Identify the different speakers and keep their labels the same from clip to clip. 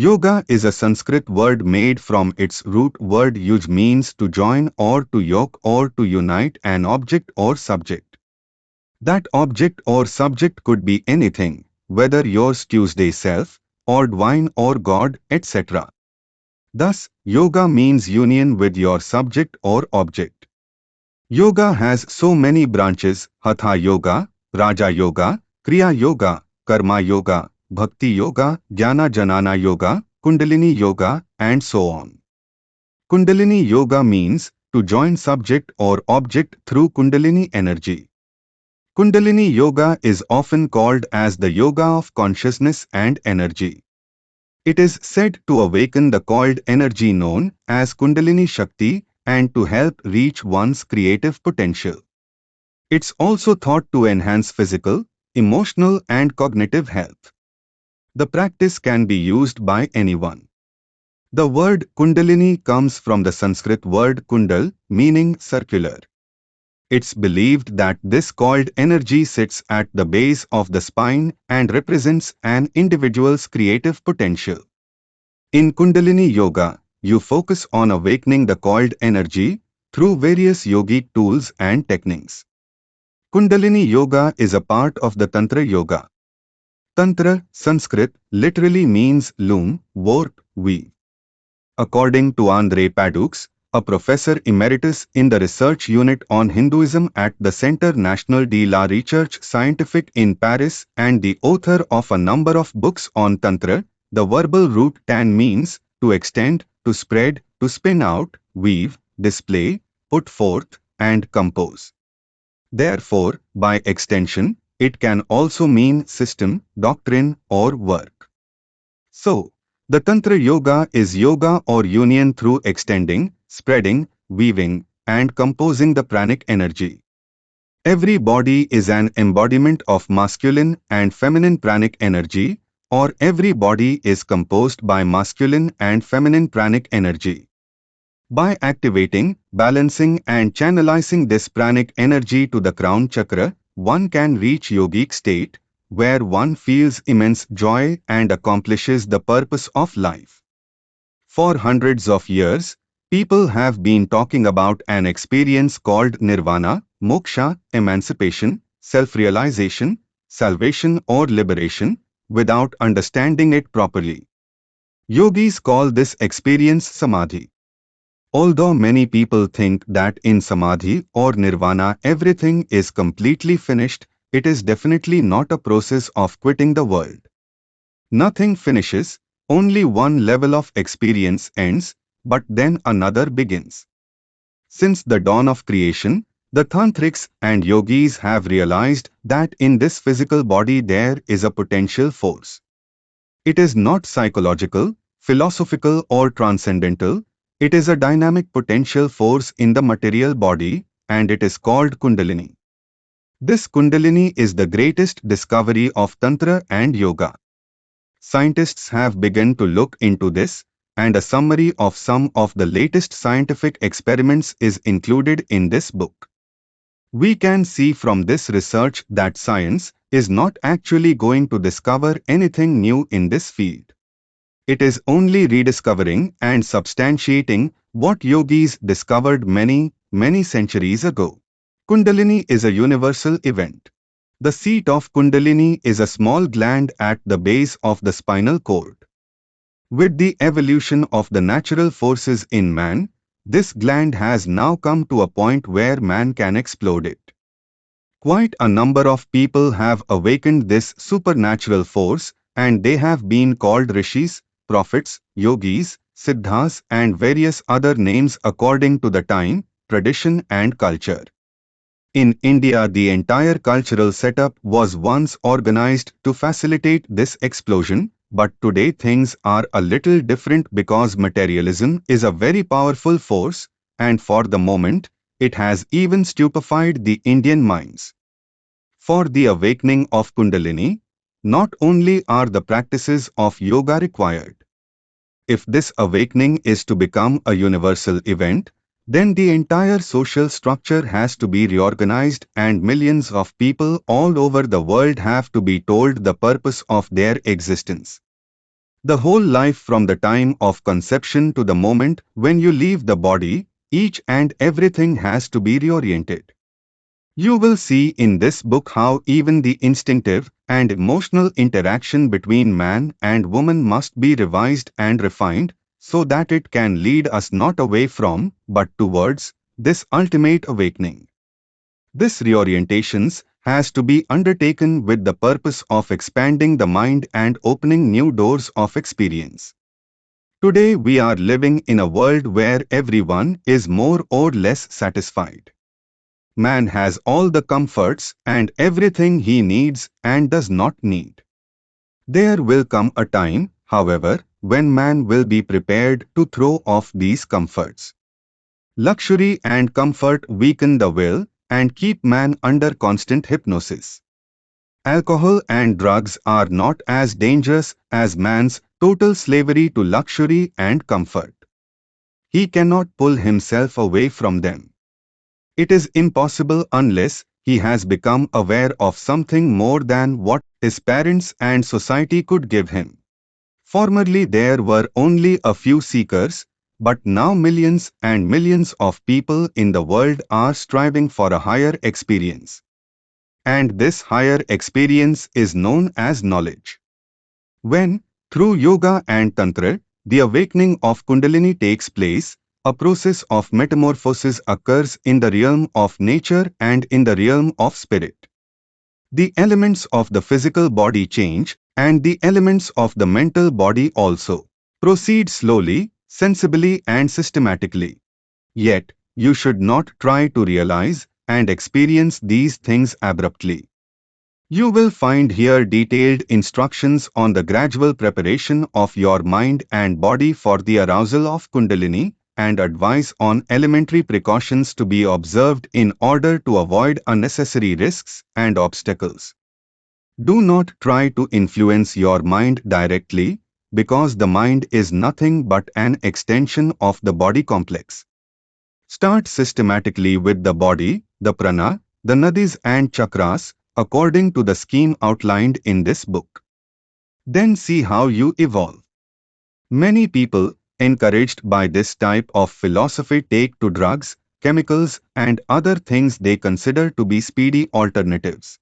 Speaker 1: Yoga is a Sanskrit word made from its root word yuj, means to join or to yoke or to unite an object or subject. That object or subject could be anything, whether yours Tuesday self, or divine or God, etc. Thus, yoga means union with your subject or object. Yoga has so many branches: Hatha Yoga, Raja Yoga, Kriya Yoga, Karma Yoga, Bhakti Yoga, Jnana Janana Yoga, Kundalini Yoga, and so on. Kundalini Yoga means to join subject or object through Kundalini energy. Kundalini Yoga is often called as the yoga of consciousness and energy. It is said to awaken the coiled energy known as Kundalini Shakti and to help reach one's creative potential. It's also thought to enhance physical, emotional, and cognitive health. The practice can be used by anyone. The word Kundalini comes from the Sanskrit word kundal, meaning circular. It's believed that this coiled energy sits at the base of the spine and represents an individual's creative potential. In Kundalini Yoga, you focus on awakening the coiled energy through various yogic tools and techniques. Kundalini Yoga is a part of the Tantra Yoga. Tantra, Sanskrit, literally means loom, warp, weave. According to Andre Padux, a professor emeritus in the research unit on Hinduism at the Centre National de la Recherche Scientifique in Paris and the author of a number of books on Tantra, the verbal root tan means to extend, to spread, to spin out, weave, display, put forth, and compose. Therefore, by extension, it can also mean system, doctrine, or work. So, the Tantra Yoga is yoga or union through extending, spreading, weaving, and composing the pranic energy. Every body is an embodiment of masculine and feminine pranic energy, or every body is composed by masculine and feminine pranic energy. By activating, balancing, and channelizing this pranic energy to the crown chakra, one can reach yogic state, where one feels immense joy and accomplishes the purpose of life. For hundreds of years, people have been talking about an experience called nirvana, moksha, emancipation, self-realization, salvation or liberation, without understanding it properly. Yogis call this experience samadhi. Although many people think that in samadhi or nirvana everything is completely finished, it is definitely not a process of quitting the world. Nothing finishes, only one level of experience ends, but then another begins. Since the dawn of creation, the tantrics and yogis have realized that in this physical body there is a potential force. It is not psychological, philosophical, or transcendental. It is a dynamic potential force in the material body, and it is called Kundalini. This Kundalini is the greatest discovery of Tantra and Yoga. Scientists have begun to look into this, and a summary of some of the latest scientific experiments is included in this book. We can see from this research that science is not actually going to discover anything new in this field. It is only rediscovering and substantiating what yogis discovered many, many centuries ago. Kundalini is a universal event. The seat of Kundalini is a small gland at the base of the spinal cord. With the evolution of the natural forces in man, this gland has now come to a point where man can explode it. Quite a number of people have awakened this supernatural force, and they have been called rishis, prophets, yogis, siddhas, and various other names according to the time, tradition, and culture. In India, the entire cultural setup was once organized to facilitate this explosion, but today things are a little different because materialism is a very powerful force, and for the moment, it has even stupefied the Indian minds. For the awakening of Kundalini, not only are the practices of yoga required. If this awakening is to become a universal event, then the entire social structure has to be reorganized and millions of people all over the world have to be told the purpose of their existence. The whole life from the time of conception to the moment when you leave the body, each and everything has to be reoriented. You will see in this book how even the instinctive and emotional interaction between man and woman must be revised and refined so that it can lead us not away from, but towards, this ultimate awakening. This reorientations has to be undertaken with the purpose of expanding the mind and opening new doors of experience. Today we are living in a world where everyone is more or less satisfied. Man has all the comforts and everything he needs and does not need. There will come a time, however, when man will be prepared to throw off these comforts. Luxury and comfort weaken the will and keep man under constant hypnosis. Alcohol and drugs are not as dangerous as man's total slavery to luxury and comfort. He cannot pull himself away from them. It is impossible unless he has become aware of something more than what his parents and society could give him. Formerly there were only a few seekers, but now millions and millions of people in the world are striving for a higher experience. And this higher experience is known as knowledge. When, through yoga and tantra, the awakening of Kundalini takes place, a process of metamorphosis occurs in the realm of nature and in the realm of spirit. The elements of the physical body change, and the elements of the mental body also. Proceed slowly, sensibly and systematically. Yet, you should not try to realize and experience these things abruptly. You will find here detailed instructions on the gradual preparation of your mind and body for the arousal of Kundalini, and advice on elementary precautions to be observed in order to avoid unnecessary risks and obstacles. Do not try to influence your mind directly, because the mind is nothing but an extension of the body complex. Start systematically with the body, the prana, the nadis and chakras, according to the scheme outlined in this book. Then see how you evolve. Many people, encouraged by this type of philosophy, take to drugs, chemicals, and other things they consider to be speedy alternatives.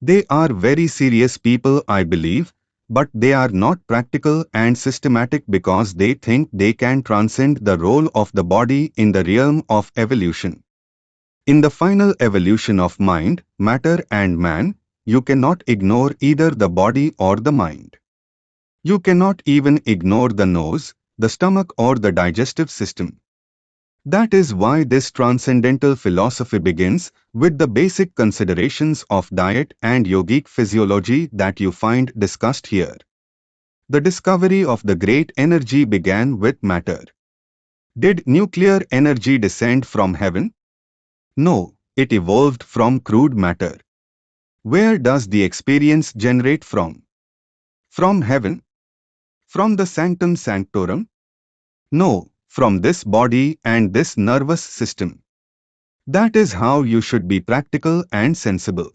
Speaker 1: They are very serious people, I believe, but they are not practical and systematic because they think they can transcend the role of the body in the realm of evolution. In the final evolution of mind, matter and man, you cannot ignore either the body or the mind. You cannot even ignore the nose, the stomach or the digestive system. That is why this transcendental philosophy begins with the basic considerations of diet and yogic physiology that you find discussed here. The discovery of the great energy began with matter. Did nuclear energy descend from heaven? No, it evolved from crude matter. Where does the experience generate from? From heaven? From the sanctum sanctorum? No, from this body and this nervous system. That is how you should be practical and sensible.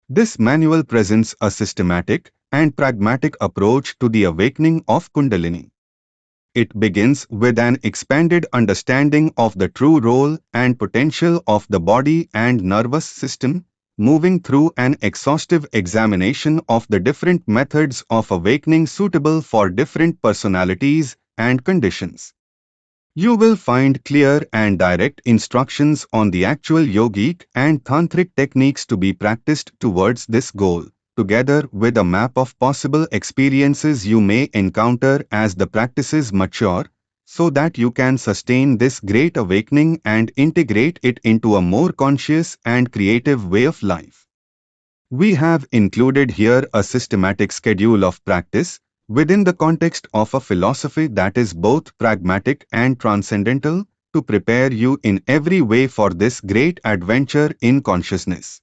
Speaker 1: This manual presents a systematic and pragmatic approach to the awakening of Kundalini. It begins with an expanded understanding of the true role and potential of the body and nervous system, moving through an exhaustive examination of the different methods of awakening suitable for different personalities and conditions. You will find clear and direct instructions on the actual yogic and tantric techniques to be practiced towards this goal, together with a map of possible experiences you may encounter as the practices mature, so that you can sustain this great awakening and integrate it into a more conscious and creative way of life. We have included here a systematic schedule of practice within the context of a philosophy that is both pragmatic and transcendental, to prepare you in every way for this great adventure in consciousness.